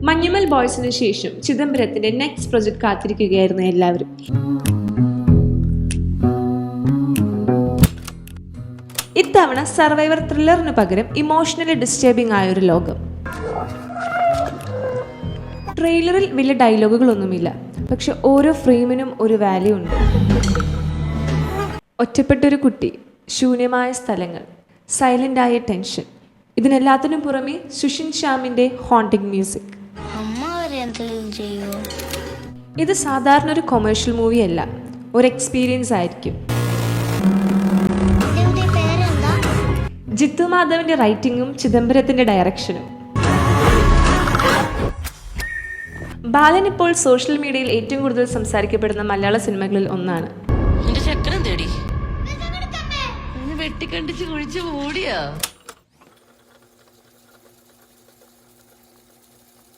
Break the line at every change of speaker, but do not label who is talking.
മഞ്ഞുമൽ ബോയ്സിന് ശേഷം ചിദംബരത്തിന്റെ next project കാത്തിരിക്കുകയായിരുന്നു എല്ലാവരും. ഇത്തവണ സർവൈവർ ത്രില്ലറിന് പകരം ഇമോഷണലി ഡിസ്റ്റർബിംഗ് ആയൊരു ലോകം. ട്രെയിലറിൽ വലിയ ഡയലോഗുകളൊന്നുമില്ല, പക്ഷെ ഓരോ ഫ്രെയിമിനും ഒരു വാല്യൂ ഉണ്ട്. ഒറ്റപ്പെട്ടൊരു കുട്ടി, ശൂന്യമായ സ്ഥലങ്ങൾ, സൈലൻ്റായ ടെൻഷൻ, ഇതിനെല്ലാത്തിനും പുറമെ സുഷിൻ ശ്യാമിൻ്റെ ഹോണ്ടിങ് മ്യൂസിക്. ഇത് സാധാരണ ഒരു കൊമേഴ്ഷ്യൽ മൂവി അല്ല, ഒരു എക്സ്പീരിയൻസ് ആയിരിക്കും. ജിത്തു മാധവന്റെ റൈറ്റിംഗും ചിദംബരത്തിന്റെ ഡയറക്ഷനും. ബാലൻ ഇപ്പോൾ സോഷ്യൽ മീഡിയയിൽ ഏറ്റവും കൂടുതൽ സംസാരിക്കപ്പെടുന്ന മലയാള സിനിമകളിൽ ഒന്നാണ്.
വെട്ടിക്കണ്ടിച്ച് കുഴിച്ച് ഓടിയാ